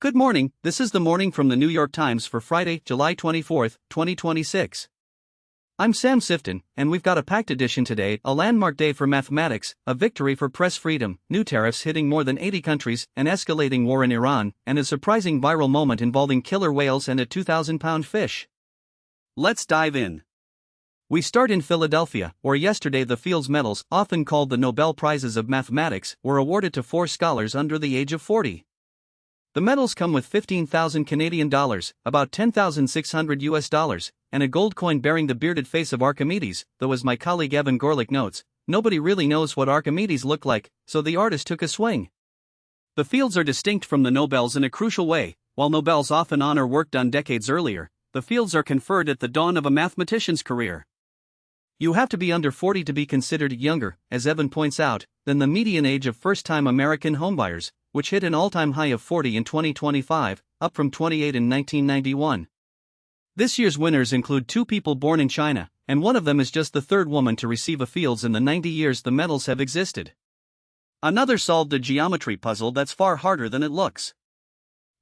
Good morning, this is the morning from the New York Times for Friday, July 24, 2026. I'm Sam Sifton, and we've got a packed edition today: a landmark day for mathematics, a victory for press freedom, new tariffs hitting more than 80 countries, an escalating war in Iran, and a surprising viral moment involving killer whales and a 2,000-pound fish. Let's dive in. We start in Philadelphia, where yesterday the Fields Medals, often called the Nobel Prizes of Mathematics, were awarded to 4 scholars under the age of 40. The medals come with 15,000 Canadian dollars, about $10,600 US, and a gold coin bearing the bearded face of Archimedes, though as my colleague Evan Gorlick notes, nobody really knows what Archimedes looked like, so the artist took a swing. The Fields are distinct from the Nobels in a crucial way. While Nobels often honor work done decades earlier, the Fields are conferred at the dawn of a mathematician's career. You have to be under 40 to be considered younger, as Evan points out, than the median age of first-time American homebuyers, which hit an all-time high of 40 in 2025, up from 28 in 1991. This year's winners include 2 people born in China, and one of them is just the 3rd woman to receive a Fields in the 90 years the medals have existed. Another solved a geometry puzzle that's far harder than it looks.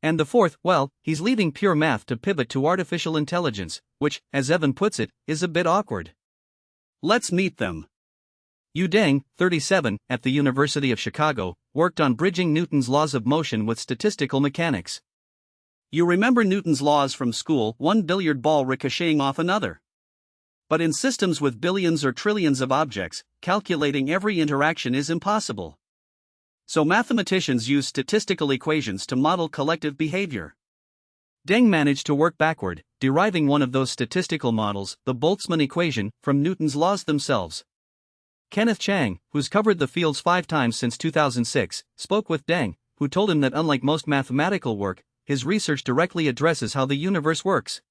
And the 4th, well, he's leaving pure math to pivot to artificial intelligence, which, as Evan puts it, is a bit awkward. Let's meet them. Yu Deng, 37, at the University of Chicago, worked on bridging Newton's laws of motion with statistical mechanics. You remember Newton's laws from school: one billiard ball ricocheting off another. But in systems with billions or trillions of objects, calculating every interaction is impossible. So mathematicians use statistical equations to model collective behavior. Deng managed to work backward, deriving one of those statistical models, the Boltzmann equation, from Newton's laws themselves. Kenneth Chang, who's covered the Fields 5 times since 2006, spoke with Deng, who told him that unlike most mathematical work, his research directly addresses how the universe works.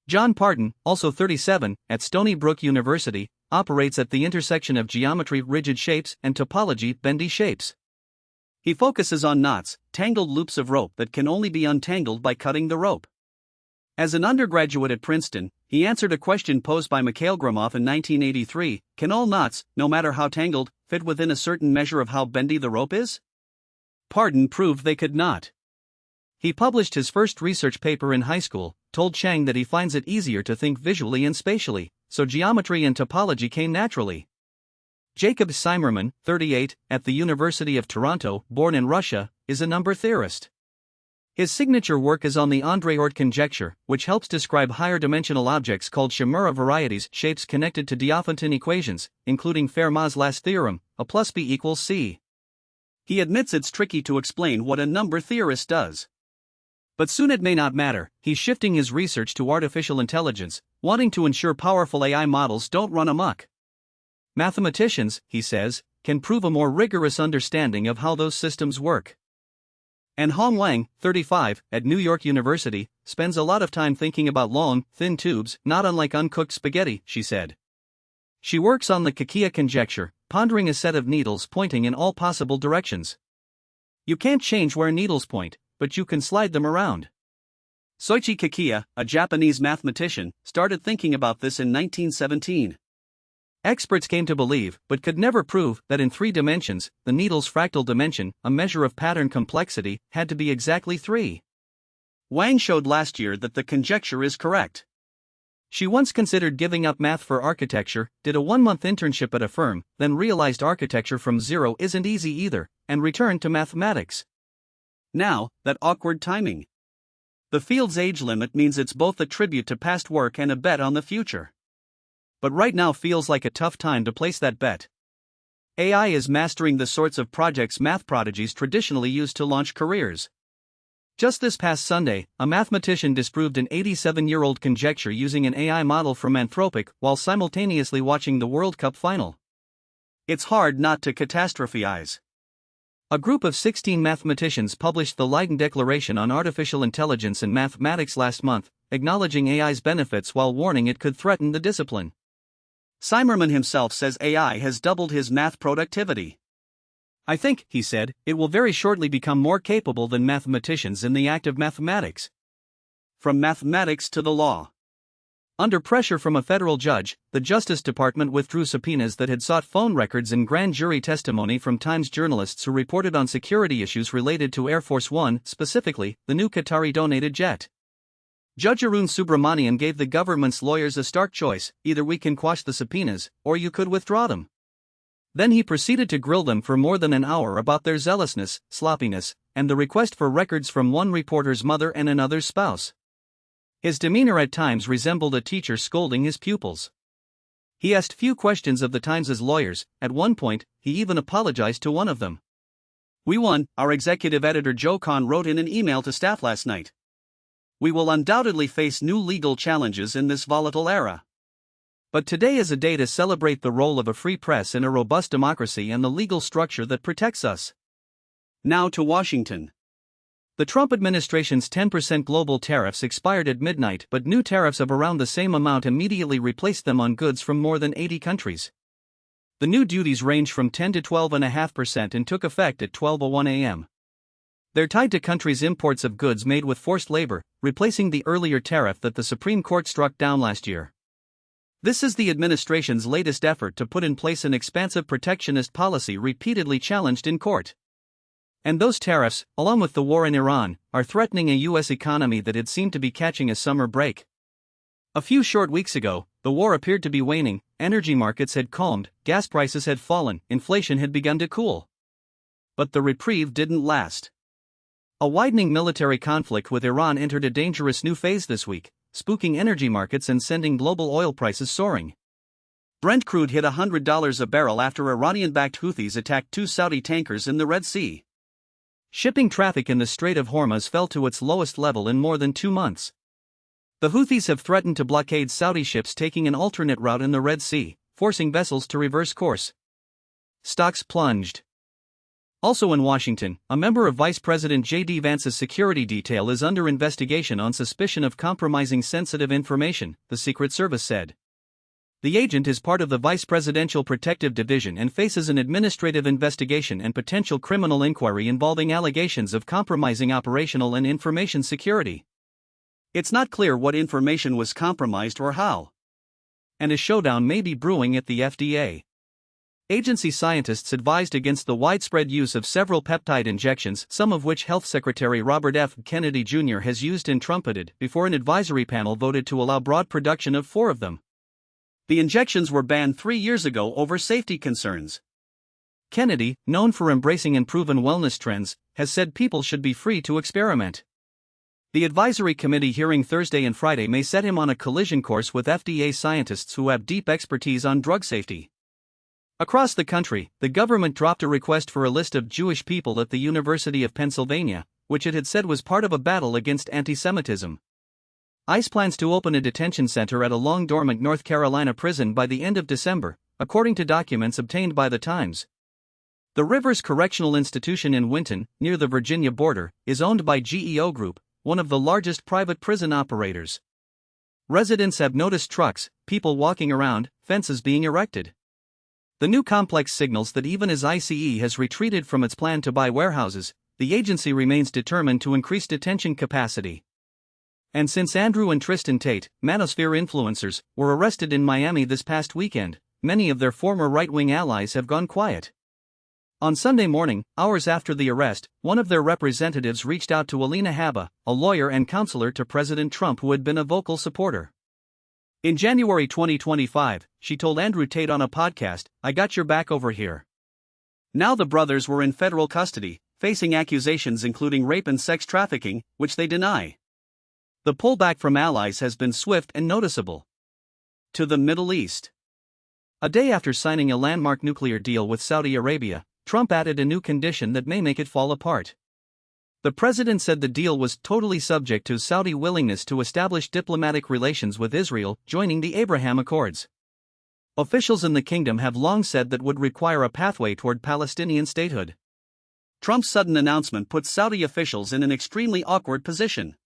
John Parton, also 37, at Stony Brook University, operates at the intersection of geometry, rigid shapes, and topology, bendy shapes. He focuses on knots, tangled loops of rope that can only be untangled by cutting the rope. As an undergraduate at Princeton, he answered a question posed by Mikhail Gromov in 1983: can all knots, no matter how tangled, fit within a certain measure of how bendy the rope is? Parton proved they could not. He published his first research paper in high school, told Chang that he finds it easier to think visually and spatially, so geometry and topology came naturally. Jacob Simmerman, 38, at the University of Toronto, born in Russia, is a number theorist. His signature work is on the André-Oort conjecture, which helps describe higher dimensional objects called Shimura varieties, shapes connected to Diophantine equations, including Fermat's last theorem, A plus B equals C. He admits it's tricky to explain what a number theorist does. But soon it may not matter. He's shifting his research to artificial intelligence, wanting to ensure powerful AI models don't run amok. Mathematicians, he says, can prove a more rigorous understanding of how those systems work. And Hong Wang, 35, at New York University, spends a lot of time thinking about long, thin tubes, not unlike uncooked spaghetti, she said. She works on the Kakeya conjecture, pondering a set of needles pointing in all possible directions. You can't change where needles point, but you can slide them around. Soichi Kakeya, a Japanese mathematician, started thinking about this in 1917. Experts came to believe, but could never prove, that in 3 dimensions, the needle's fractal dimension, a measure of pattern complexity, had to be exactly 3. Wang showed last year that the conjecture is correct. She once considered giving up math for architecture, did a 1-month internship at a firm, then realized architecture from zero isn't easy either, and returned to mathematics. Now, that awkward timing. The Fields age limit means it's both a tribute to past work and a bet on the future. But right now feels like a tough time to place that bet. AI is mastering the sorts of projects math prodigies traditionally use to launch careers. Just this past Sunday, a mathematician disproved an 87-year-old conjecture using an AI model from Anthropic while simultaneously watching the World Cup final. It's hard not to catastrophize. A group of 16 mathematicians published the Leiden Declaration on Artificial Intelligence and Mathematics last month, acknowledging AI's benefits while warning it could threaten the discipline. Simmerman himself says AI has doubled his math productivity. I think, he said, it will very shortly become more capable than mathematicians in the act of mathematics. From mathematics to the law. Under pressure from a federal judge, the Justice Department withdrew subpoenas that had sought phone records and grand jury testimony from Times journalists who reported on security issues related to Air Force One, specifically, the new Qatari-donated jet. Judge Arun Subramanian gave the government's lawyers a stark choice: either we can quash the subpoenas, or you could withdraw them. Then he proceeded to grill them for more than an hour about their zealousness, sloppiness, and the request for records from one reporter's mother and another's spouse. His demeanor at times resembled a teacher scolding his pupils. He asked few questions of the Times' lawyers. At one point, he even apologized to one of them. "We won," our executive editor Joe Kahn wrote in an email to staff last night. "We will undoubtedly face new legal challenges in this volatile era. But today is a day to celebrate the role of a free press in a robust democracy and the legal structure that protects us." Now to Washington. The Trump administration's 10% global tariffs expired at midnight, but new tariffs of around the same amount immediately replaced them on goods from more than 80 countries. The new duties range from 10 to 12.5% and took effect at 12:01 a.m. They're tied to countries' imports of goods made with forced labor, replacing the earlier tariff that the Supreme Court struck down last year. This is the administration's latest effort to put in place an expansive protectionist policy repeatedly challenged in court. And those tariffs, along with the war in Iran, are threatening a U.S. economy that had seemed to be catching a summer break. A few short weeks ago, the war appeared to be waning, energy markets had calmed, gas prices had fallen, inflation had begun to cool. But the reprieve didn't last. A widening military conflict with Iran entered a dangerous new phase this week, spooking energy markets and sending global oil prices soaring. Brent crude hit $100 a barrel after Iranian-backed Houthis attacked two Saudi tankers in the Red Sea. Shipping traffic in the Strait of Hormuz fell to its lowest level in more than 2 months. The Houthis have threatened to blockade Saudi ships taking an alternate route in the Red Sea, forcing vessels to reverse course. Stocks plunged. Also in Washington, a member of Vice President J.D. Vance's security detail is under investigation on suspicion of compromising sensitive information, the Secret Service said. The agent is part of the Vice Presidential Protective Division and faces an administrative investigation and potential criminal inquiry involving allegations of compromising operational and information security. It's not clear what information was compromised or how. And a showdown may be brewing at the FDA. Agency scientists advised against the widespread use of several peptide injections, some of which Health Secretary Robert F. Kennedy Jr. has used and trumpeted, before an advisory panel voted to allow broad production of 4 of them. The injections were banned 3 years ago over safety concerns. Kennedy, known for embracing and proven wellness trends, has said people should be free to experiment. The advisory committee hearing Thursday and Friday may set him on a collision course with FDA scientists who have deep expertise on drug safety. Across the country, the government dropped a request for a list of Jewish people at the University of Pennsylvania, which it had said was part of a battle against anti-Semitism. ICE plans to open a detention center at a long-dormant North Carolina prison by the end of December, according to documents obtained by the Times. The Rivers Correctional Institution in Winton, near the Virginia border, is owned by GEO Group, one of the largest private prison operators. Residents have noticed trucks, people walking around, fences being erected. The new complex signals that even as ICE has retreated from its plan to buy warehouses, the agency remains determined to increase detention capacity. And since Andrew and Tristan Tate, manosphere influencers, were arrested in Miami this past weekend, many of their former right-wing allies have gone quiet. On Sunday morning, hours after the arrest, one of their representatives reached out to Alina Habba, a lawyer and counselor to President Trump who had been a vocal supporter. In January 2025, she told Andrew Tate on a podcast, "I got your back over here." Now the brothers were in federal custody, facing accusations including rape and sex trafficking, which they deny. The pullback from allies has been swift and noticeable. To the Middle East. A day after signing a landmark nuclear deal with Saudi Arabia, Trump added a new condition that may make it fall apart. The president said the deal was totally subject to Saudi willingness to establish diplomatic relations with Israel, joining the Abraham Accords. Officials in the kingdom have long said that would require a pathway toward Palestinian statehood. Trump's sudden announcement puts Saudi officials in an extremely awkward position.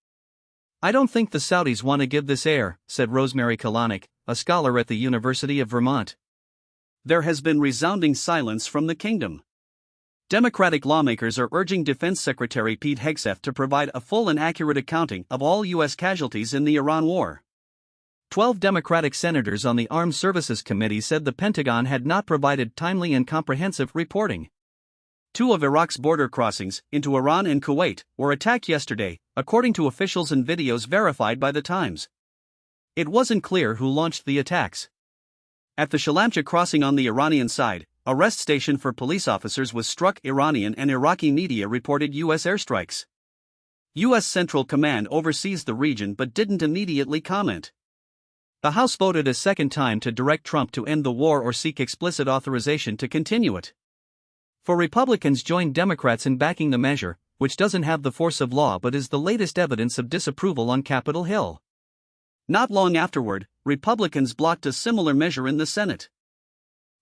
"I don't think the Saudis want to give this air," said Rosemary Kalanick, a scholar at the University of Vermont. There has been resounding silence from the kingdom. Democratic lawmakers are urging Defense Secretary Pete Hegseth to provide a full and accurate accounting of all U.S. casualties in the Iran war. 12 Democratic senators on the Armed Services Committee said the Pentagon had not provided timely and comprehensive reporting. Two of Iraq's border crossings, into Iran and Kuwait, were attacked yesterday, according to officials and videos verified by The Times. It wasn't clear who launched the attacks. At the Shalamcha crossing on the Iranian side, a rest station for police officers was struck. Iranian and Iraqi media reported U.S. airstrikes. U.S. Central Command oversees the region but didn't immediately comment. The House voted a second time to direct Trump to end the war or seek explicit authorization to continue it. Four Republicans joined Democrats in backing the measure, which doesn't have the force of law but is the latest evidence of disapproval on Capitol Hill. Not long afterward, Republicans blocked a similar measure in the Senate.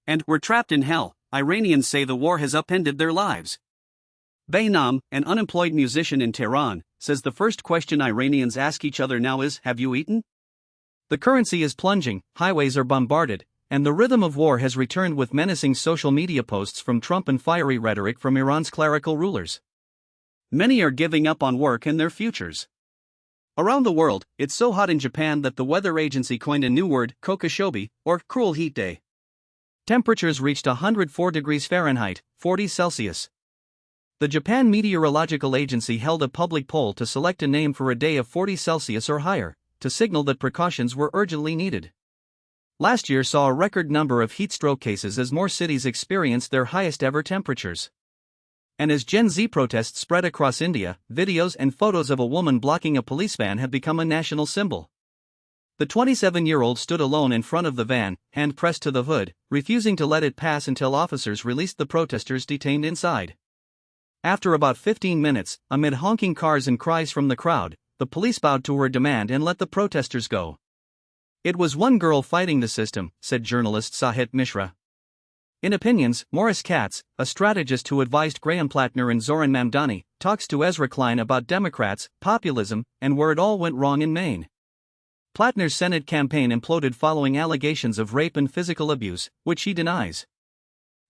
And we're trapped in hell. Iranians say the war has upended their lives. Baynam, an unemployed musician in Tehran, says the first question Iranians ask each other now is, "Have you eaten?" The currency is plunging, highways are bombarded, and the rhythm of war has returned with menacing social media posts from Trump and fiery rhetoric from Iran's clerical rulers. Many are giving up on work and their futures. Around the world, it's so hot in Japan that the weather agency coined a new word, kokoshobi, or cruel heat day. Temperatures reached 104 degrees Fahrenheit, 40 Celsius. The Japan Meteorological Agency held a public poll to select a name for a day of 40 Celsius or higher, to signal that precautions were urgently needed. Last year saw a record number of heat stroke cases as more cities experienced their highest ever temperatures. And as Gen Z protests spread across India, videos and photos of a woman blocking a police van have become a national symbol. The 27-year-old stood alone in front of the van, hand pressed to the hood, refusing to let it pass until officers released the protesters detained inside. After about 15 minutes, amid honking cars and cries from the crowd, the police bowed to her demand and let the protesters go. "It was one girl fighting the system," said journalist Sahit Mishra. In Opinions, Morris Katz, a strategist who advised Graham Platner and Zoran Mamdani, talks to Ezra Klein about Democrats, populism, and where it all went wrong in Maine. Platner's Senate campaign imploded following allegations of rape and physical abuse, which he denies.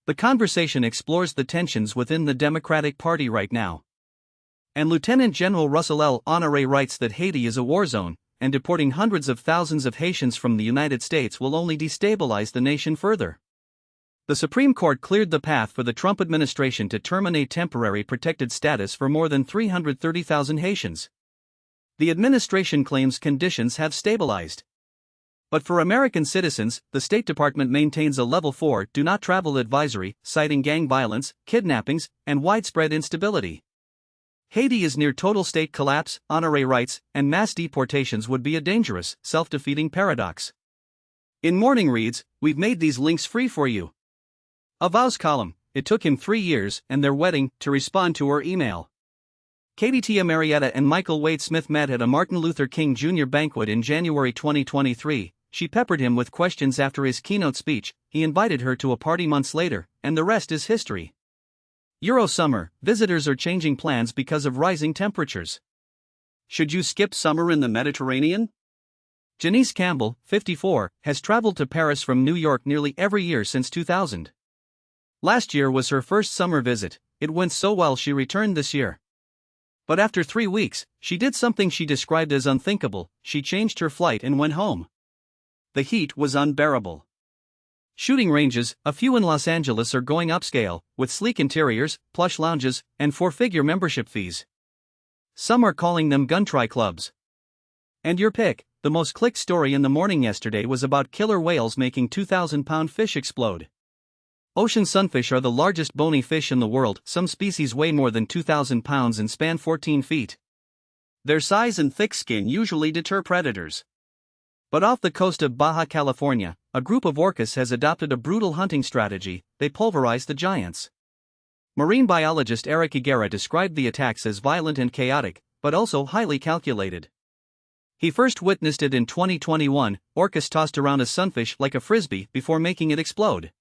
The conversation explores the tensions within the Democratic Party right now. And Lieutenant General Russell L. Honoré writes that Haiti is a war zone, and deporting hundreds of thousands of Haitians from the United States will only destabilize the nation further. The Supreme Court cleared the path for the Trump administration to terminate temporary protected status for more than 330,000 Haitians. The administration claims conditions have stabilized. But for American citizens, the State Department maintains a Level 4 do not travel advisory, citing gang violence, kidnappings, and widespread instability. Haiti is near total state collapse, Honoré writes, and mass deportations would be a dangerous, self-defeating paradox. In Morning Reads, we've made these links free for you. A vows column, it took him 3 years and their wedding to respond to her email. Katie Tia Marietta and Michael Wade Smith met at a Martin Luther King Jr. banquet in January 2023. She peppered him with questions after his keynote speech. He invited her to a party months later, and the rest is history. Euro summer, visitors are changing plans because of rising temperatures. Should you skip summer in the Mediterranean? Janice Campbell, 54, has traveled to Paris from New York nearly every year since 2000. Last year was her first summer visit. It went so well she returned this year. But after 3 weeks, she did something she described as unthinkable. She changed her flight and went home. The heat was unbearable. Shooting ranges, a few in Los Angeles, are going upscale, with sleek interiors, plush lounges, and 4-figure membership fees. Some are calling them gun-try clubs. And your pick, the most clicked story in the morning yesterday was about killer whales making 2,000-pound fish explode. Ocean sunfish are the largest bony fish in the world. Some species weigh more than 2,000 pounds and span 14 feet. Their size and thick skin usually deter predators. But off the coast of Baja California, a group of orcas has adopted a brutal hunting strategy. They pulverize the giants. Marine biologist Eric Higuera described the attacks as violent and chaotic, but also highly calculated. He first witnessed it in 2021. Orcas tossed around a sunfish like a frisbee before making it explode.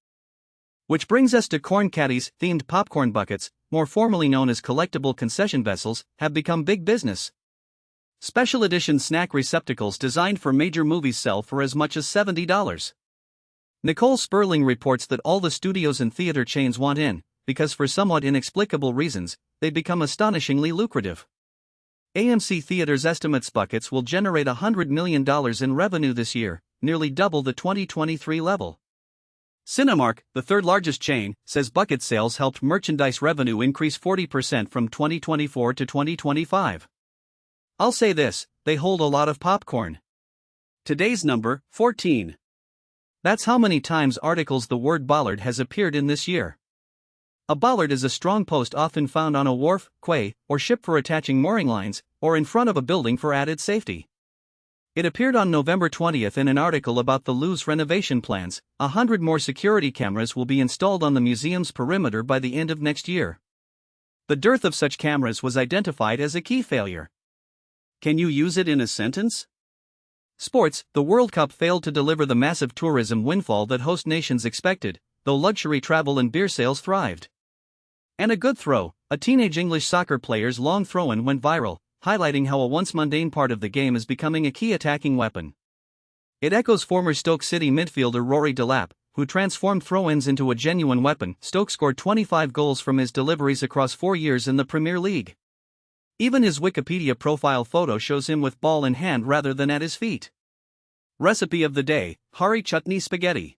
Which brings us to corn caddies. Themed popcorn buckets, more formally known as collectible concession vessels, have become big business. Special edition snack receptacles designed for major movies sell for as much as $70. Nicole Sperling reports that all the studios and theater chains want in, because for somewhat inexplicable reasons, they've become astonishingly lucrative. AMC Theaters estimates buckets will generate $100 million in revenue this year, nearly double the 2023 level. Cinemark, the third largest chain, says bucket sales helped merchandise revenue increase 40% from 2024 to 2025. I'll say this, they hold a lot of popcorn. Today's number, 14. That's how many times articles the word bollard has appeared in this year. A bollard is a strong post often found on a wharf, quay, or ship for attaching mooring lines, or in front of a building for added safety. It appeared on November 20th in an article about the Louvre's renovation plans. 100 more security cameras will be installed on the museum's perimeter by the end of next year. The dearth of such cameras was identified as a key failure. Can you use it in a sentence? Sports, the World Cup failed to deliver the massive tourism windfall that host nations expected, though luxury travel and beer sales thrived. And a good throw, a teenage English soccer player's long throw-in went viral, highlighting how a once mundane part of the game is becoming a key attacking weapon. It echoes former Stoke City midfielder Rory Delap, who transformed throw-ins into a genuine weapon. Stoke scored 25 goals from his deliveries across 4 years in the Premier League. Even his Wikipedia profile photo shows him with ball in hand rather than at his feet. Recipe of the day, Hari Chutney Spaghetti.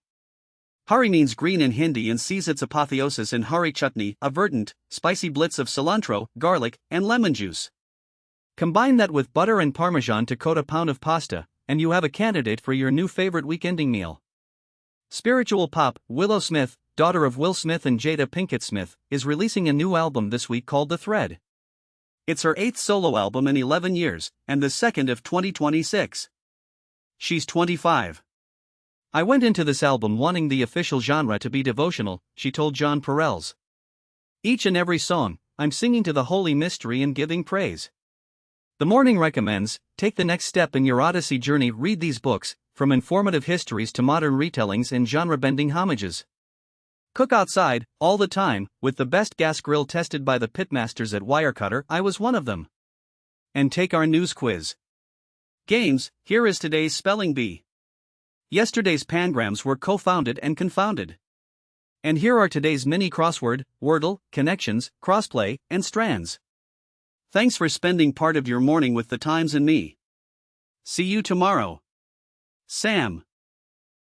Hari means green in Hindi and sees its apotheosis in Hari Chutney, a verdant, spicy blitz of cilantro, garlic, and lemon juice. Combine that with butter and parmesan to coat a pound of pasta, and you have a candidate for your new favorite weekending meal. Spiritual pop, Willow Smith, daughter of Will Smith and Jada Pinkett Smith, is releasing a new album this week called The Thread. It's her 8th solo album in 11 years, and the second of 2026. She's 25. I went into this album wanting the official genre to be devotional, she told John Perels. Each and every song, I'm singing to the holy mystery and giving praise. The Morning recommends, take the next step in your Odyssey journey. Read these books, from informative histories to modern retellings and genre-bending homages. Cook outside, all the time, with the best gas grill tested by the pitmasters at Wirecutter. I was one of them. And take our news quiz. Games, here is today's spelling bee. Yesterday's pangrams were co-founded and confounded. And here are today's mini crossword, Wordle, connections, crossplay, and strands. Thanks for spending part of your morning with the Times and me. See you tomorrow. Sam.